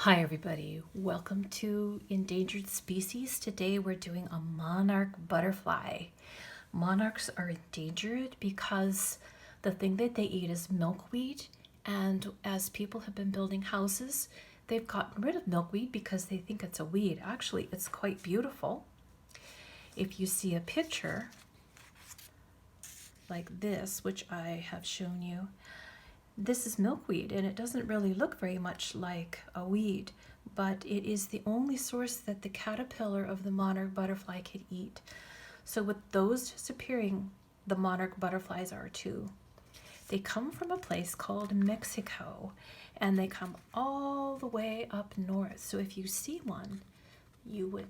Hi everybody, welcome to Endangered Species. Today we're doing a monarch butterfly. Monarchs are endangered because the thing that they eat is milkweed, and as people have been building houses, they've gotten rid of milkweed because they think it's a weed. Actually, it's quite beautiful. If you see a picture like this, which I have shown you, this is milkweed, and it doesn't really look very much like a weed, but it is the only source that the caterpillar of the monarch butterfly could eat. So with those disappearing, the monarch butterflies are too. They come from a place called Mexico, and they come all the way up north. So if you see one, you would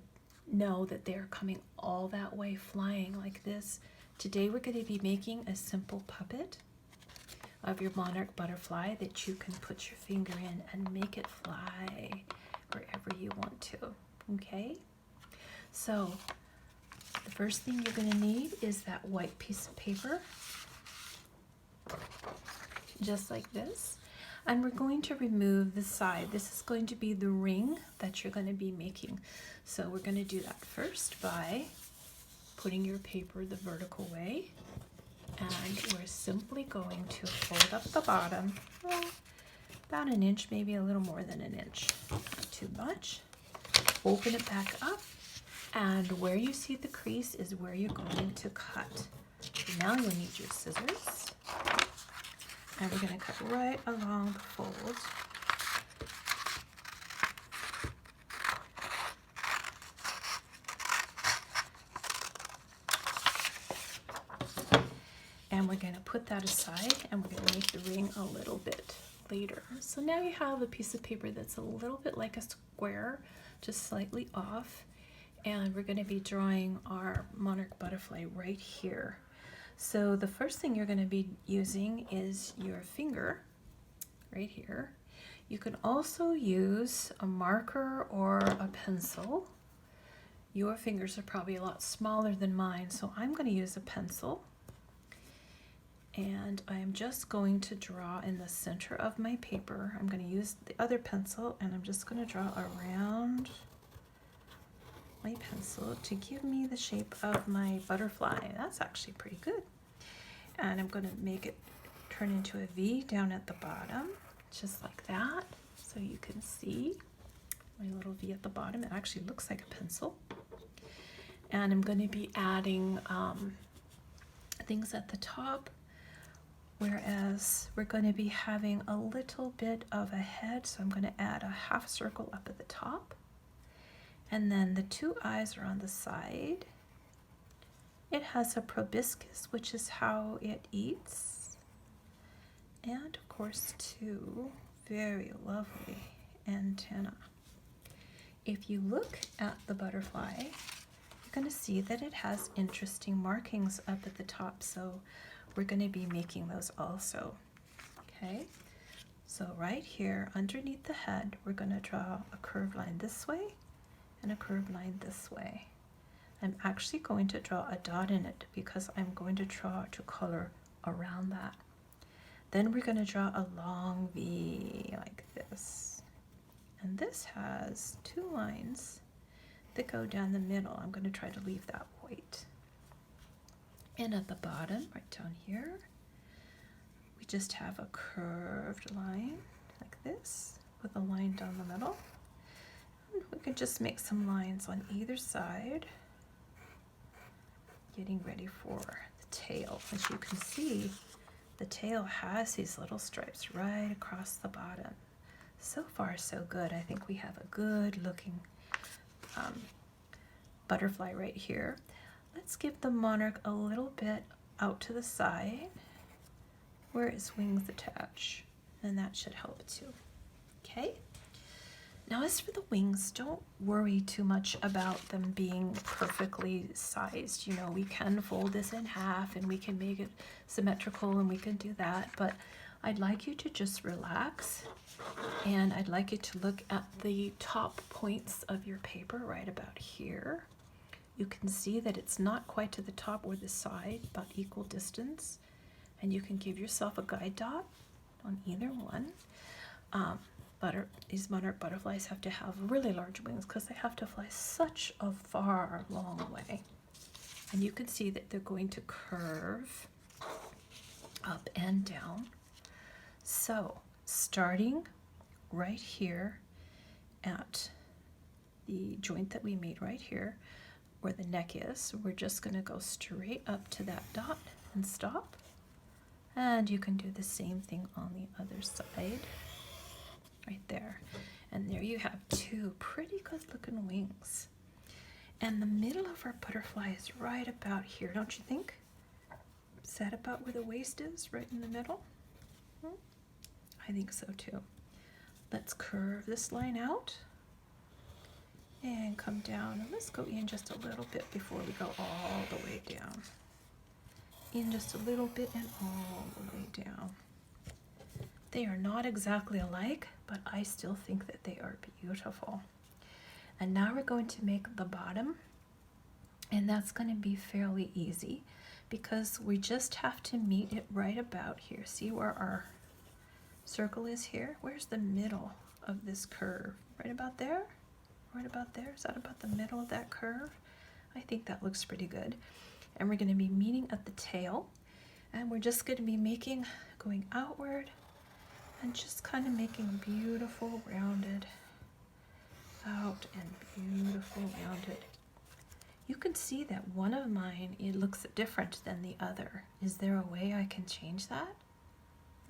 know that they're coming all that way flying like this. Today we're going to be making a simple puppet of your monarch butterfly that you can put your finger in and make it fly wherever you want to. Okay, so the first thing you're going to need is that white piece of paper, just like this, and we're going to remove the side. This is going to be the ring that you're going to be making. So we're going to do that first by putting your paper the vertical way. And we're simply going to fold up the bottom, well, about an inch, maybe a little more than an inch, not too much. Open it back up, and where you see the crease is where you're going to cut. Now you'll need your scissors, and we're going to cut right along the fold. And we're going to put that aside, and we're going to make the ring a little bit later. So now you have a piece of paper that's a little bit like a square, just slightly off, and we're going to be drawing our monarch butterfly right here. So the first thing you're going to be using is your finger right here. You can also use a marker or a pencil. Your fingers are probably a lot smaller than mine, so I'm going to use a pencil. And I'm just going to draw in the center of my paper. I'm going to use the other pencil, and I'm just going to draw around my pencil to give me the shape of my butterfly. That's actually pretty good. And I'm going to make it turn into a V down at the bottom, just like that, so you can see my little V at the bottom. It actually looks like a pencil. And I'm going to be adding things at the top, whereas we're going to be having a little bit of a head, so I'm going to add a half circle up at the top, and then the two eyes are on the side. It has a proboscis, which is how it eats, and of course two very lovely antennae. If you look at the butterfly, you're going to see that it has interesting markings up at the top, so we're going to be making those also. Okay, so right here underneath the head, we're going to draw a curved line this way and a curved line this way. I'm actually going to draw a dot in it because I'm going to try to color around that. Then we're going to draw a long V like this, and this has two lines that go down the middle. I'm going to try to leave that white. And at the bottom, right down here, we just have a curved line like this with a line down the middle. And we can just make some lines on either side, getting ready for the tail. As you can see, the tail has these little stripes right across the bottom. So far, so good. I think we have a good looking butterfly right here. Let's give the monarch a little bit out to the side where its wings attach, and that should help too. Okay, now as for the wings, don't worry too much about them being perfectly sized. You know, we can fold this in half and we can make it symmetrical, and we can do that, but I'd like you to just relax, and I'd like you to look at the top points of your paper right about here. You can see that it's not quite to the top or the side, but equal distance. And you can give yourself a guide dot on either one. these monarch butterflies have to have really large wings because they have to fly such a far, long way. And you can see that they're going to curve up and down. So starting right here at the joint that we made right here, where the neck is, we're just going to go straight up to that dot and stop. And you can do the same thing on the other side, right there. And there you have two pretty good looking wings. And the middle of our butterfly is right about here, don't you think? Is that about where the waist is, right in the middle? I think so too. Let's curve this line out and come down. And let's go in just a little bit before we go all the way down. In just a little bit and all the way down. They are not exactly alike, but I still think that they are beautiful. And now we're going to make the bottom, and that's going to be fairly easy because we just have to meet it right about here. See where our circle is here? Where's the middle of this curve? Right about there? Right about there? Is that about the middle of that curve? I think that looks pretty good. And we're going to be meeting at the tail, and we're just going to be going outward and just kind of making beautiful rounded out and beautiful rounded. You can see that one of mine, it looks different than the other. Is there a way I can change that?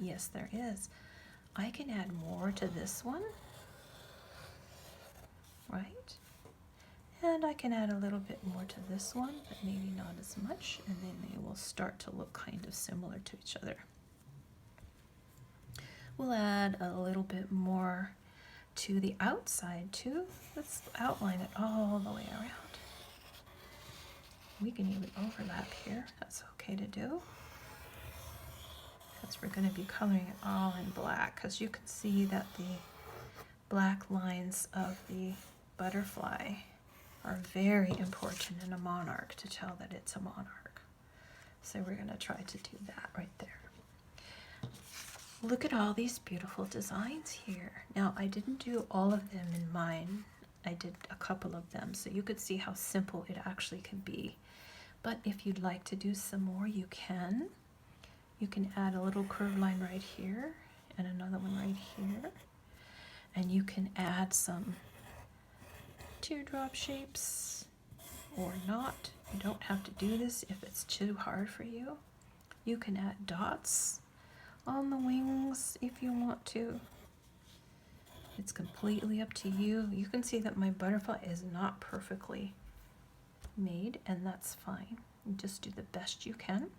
Yes, there is. I can add more to this one, right? And I can add a little bit more to this one, but maybe not as much, and then they will start to look kind of similar to each other. We'll add a little bit more to the outside too. Let's outline it all the way around. We can even overlap here. That's okay to do. Because we're going to be coloring it all in black, because you can see that the black lines of the butterfly are very important in a monarch to tell that it's a monarch. So we're going to try to do that right there. Look at all these beautiful designs here. Now, I didn't do all of them in mine. I did a couple of them, so you could see how simple it actually can be. But if you'd like to do some more, you can. You can add a little curved line right here and another one right here. And you can add some teardrop shapes or not. You don't have to do this if it's too hard for you. You can add dots on the wings if you want to. It's completely up to you. You can see that my butterfly is not perfectly made, and that's fine. You just do the best you can.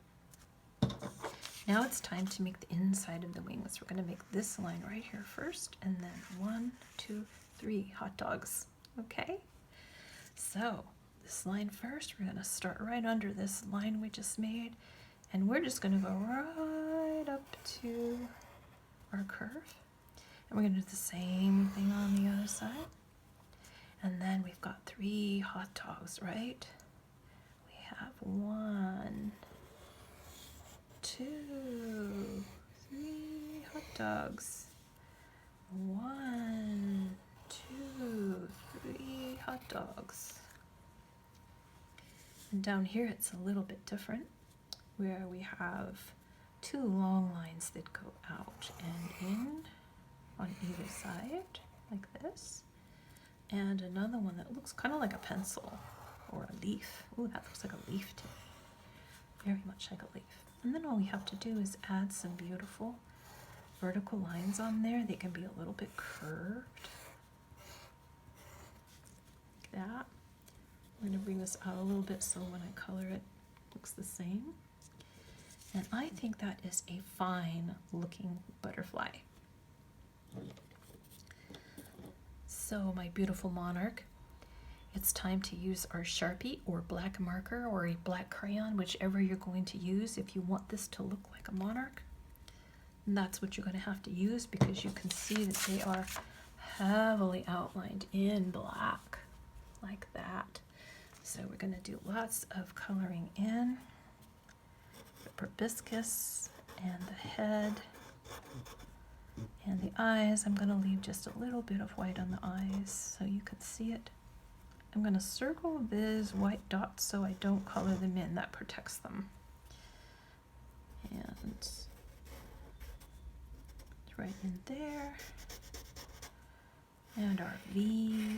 Now it's time to make the inside of the wings. We're going to make this line right here first, and then 1, 2, 3 hot dogs. Okay? So this line first, we're going to start right under this line we just made, and we're just going to go right up to our curve. And we're going to do the same thing on the other side. And then we've got 3 hot dogs, right? We have 1, 2, 3 hot dogs. 1, 2, 3 hot dogs. And down here it's a little bit different, where we have 2 long lines that go out and in on either side, like this. And another one that looks kind of like a pencil or a leaf. Ooh, that looks like a leaf to me. Very much like a leaf. And then all we have to do is add some beautiful vertical lines on there. They can be a little bit curved, like that. I'm going to bring this out a little bit so when I color it, it looks the same. And I think that is a fine looking butterfly. So my beautiful monarch, it's time to use our Sharpie or black marker or a black crayon, whichever you're going to use if you want this to look like a monarch. And that's what you're going to have to use, because you can see that they are heavily outlined in black, like that. So we're going to do lots of coloring in the proboscis and the head And the eyes, I'm going to leave just a little bit of white on the eyes so you can see it. I'm going to circle these white dots so I don't color them in. That protects them. And it's right in there. And our V,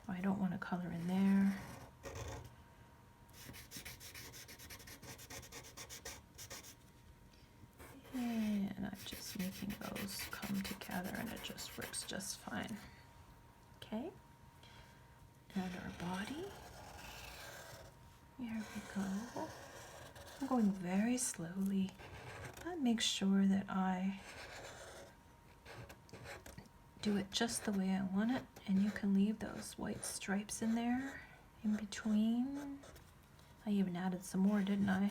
I don't want to color in there. And I'm just making those come together and it just works just fine. Okay. And our body. Here we go. I'm going very slowly. That makes sure that I do it just the way I want it, and you can leave those white stripes in there in between. I even added some more, didn't I?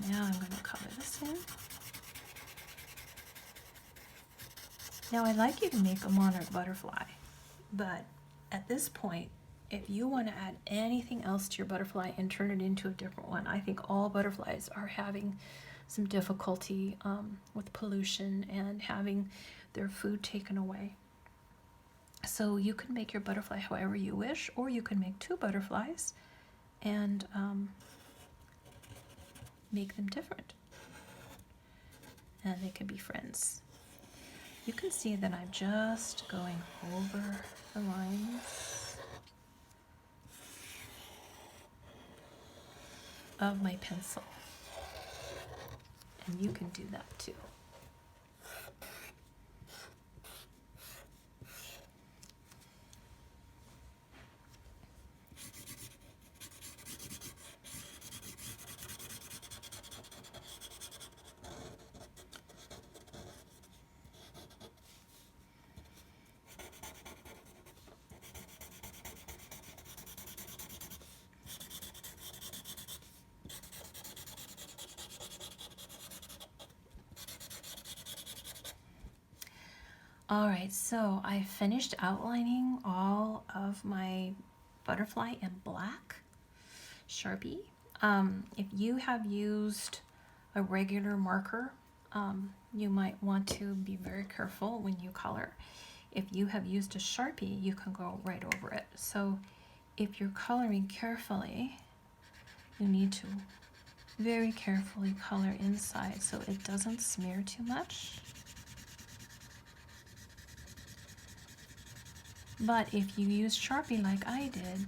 Now I'm going to color this in. Now I'd like you to make a monarch butterfly, but at this point, if you want to add anything else to your butterfly and turn it into a different one, I think all butterflies are having some difficulty with pollution and having their food taken away. So you can make your butterfly however you wish, or you can make two butterflies and make them different. And they can be friends. You can see that I'm just going over the lines of my pencil. And you can do that too. All right, so I finished outlining all of my butterfly in black Sharpie. If you have used a regular marker, you might want to be very careful when you color. If you have used a Sharpie, you can go right over it. So if you're coloring carefully, you need to very carefully color inside so it doesn't smear too much. But if you use Sharpie like I did,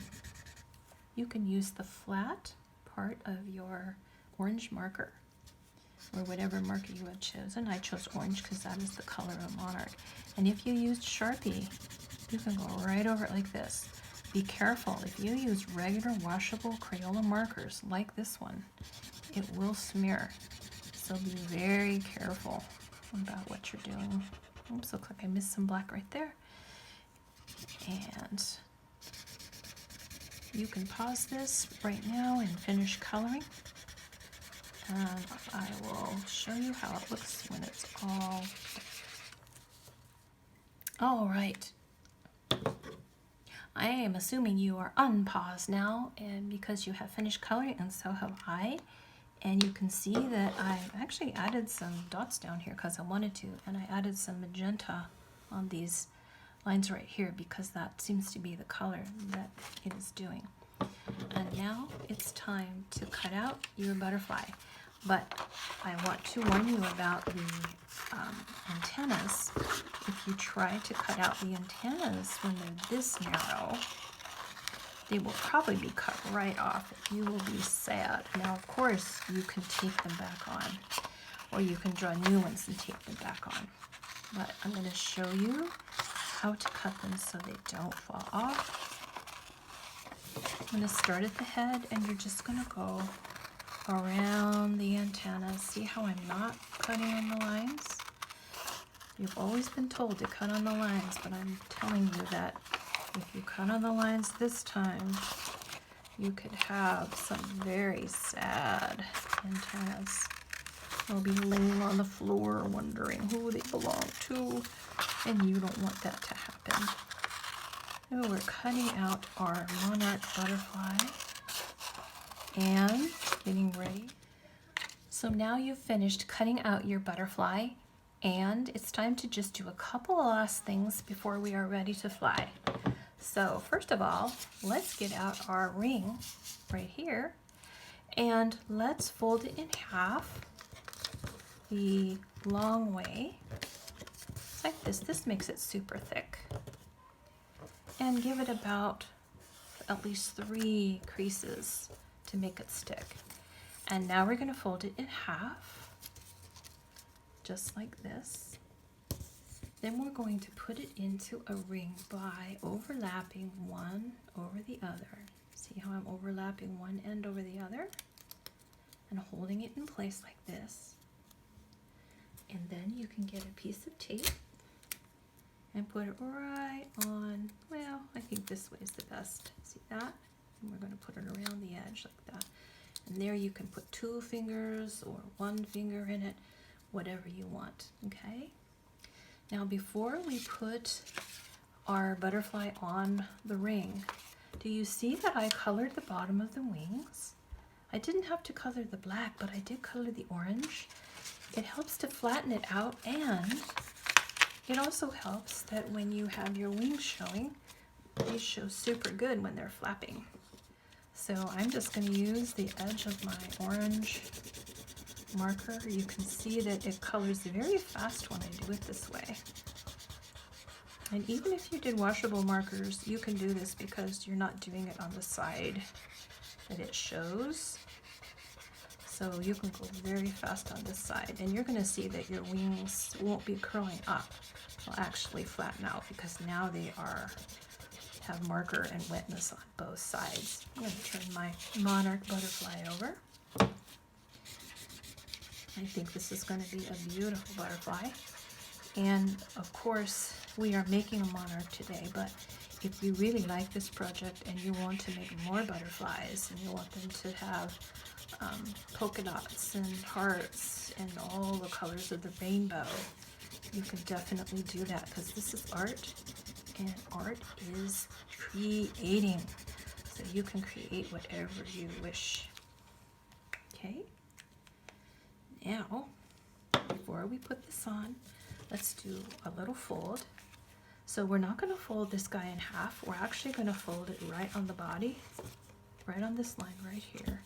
you can use the flat part of your orange marker or whatever marker you had chosen. I chose orange because that is the color of Monarch. And if you used Sharpie, you can go right over it like this. Be careful, if you use regular washable Crayola markers like this one, it will smear. So be very careful about what you're doing. Oops, looks like I missed some black right there. And you can pause this right now and finish coloring. And I will show you how it looks when it's all right. I am assuming you are unpaused now, and because you have finished coloring, and so have I. And you can see that I actually added some dots down here because I wanted to, and I added some magenta on these lines right here because that seems to be the color that it is doing. And now it's time to cut out your butterfly. But I want to warn you about the antennas. If you try to cut out the antennas when they're this narrow, they will probably be cut right off. You will be sad. Now, of course, you can tape them back on, or you can draw new ones and tape them back on. But I'm going to show you how to cut them so they don't fall off. I'm going to start at the head, and you're just going to go around the antenna. See how I'm not cutting on the lines? You've always been told to cut on the lines, but I'm telling you that if you cut on the lines this time, you could have some very sad antennas. They'll be laying on the floor wondering who they belong to, and you don't want that to happen. So we're cutting out our Monarch Butterfly and getting ready. So now you've finished cutting out your butterfly, And it's time to just do a couple of last things before we are ready to fly. So first of all, let's get out our ring right here and let's fold it in half the long way. It's like this. This makes it super thick. And give it about at least 3 creases to make it stick. And now we're going to fold it in half, just like this. Then we're going to put it into a ring by overlapping one over the other. See how I'm overlapping one end over the other? And holding it in place like this. And then you can get a piece of tape and put it right on, well, I think this way is the best. See that? And we're going to put it around the edge like that. And there you can put 2 fingers or 1 finger in it, whatever you want, okay? Now before we put our butterfly on the ring, do you see that I colored the bottom of the wings? I didn't have to color the black, but I did color the orange. It helps to flatten it out, and it also helps that when you have your wings showing, they show super good when they're flapping. So I'm just going to use the edge of my orange marker. You can see that it colors very fast when I do it this way. And even if you did washable markers, you can do this because you're not doing it on the side that it shows. So you can go very fast on this side, and you're going to see that your wings won't be curling up. They'll actually flatten out because now they have marker and wetness on both sides. I'm going to turn my Monarch Butterfly over. I think this is going to be a beautiful butterfly. And of course, we are making a monarch today, but if you really like this project and you want to make more butterflies and you want them to have polka dots and hearts and all the colors of the rainbow, you can definitely do that because this is art, and art is creating. So you can create whatever you wish. Okay? Now, before we put this on, let's do a little fold. So we're not going to fold this guy in half. We're actually going to fold it right on the body, right on this line right here,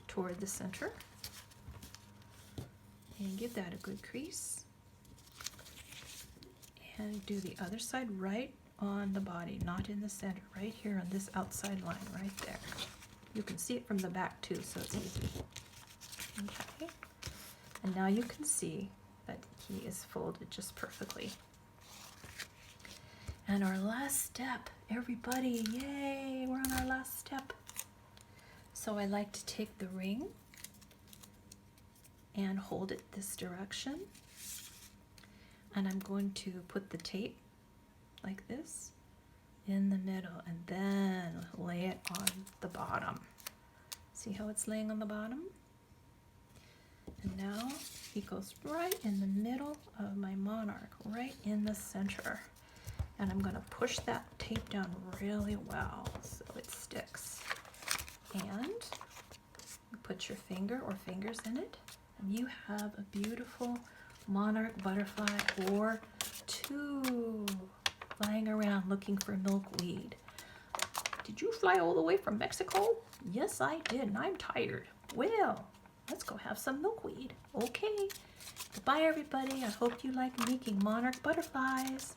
toward the center. And give that a good crease. And do the other side right on the body, not in the center, right here on this outside line right there. You can see it from the back too, so it's easy. Okay. And now you can see that he is folded just perfectly. And our last step, everybody, yay, we're on our last step. So I like to take the ring and hold it this direction. And I'm going to put the tape like this in the middle and then lay it on the bottom. See how it's laying on the bottom? And now he goes right in the middle of my monarch, right in the center. And I'm going to push that tape down really well so it sticks. And you put your finger or fingers in it, and you have a beautiful monarch butterfly or 2 flying around looking for milkweed. Did you fly all the way from Mexico? Yes, I did, and I'm tired. Well, let's go have some milkweed. Okay. Goodbye, everybody. I hope you like making monarch butterflies.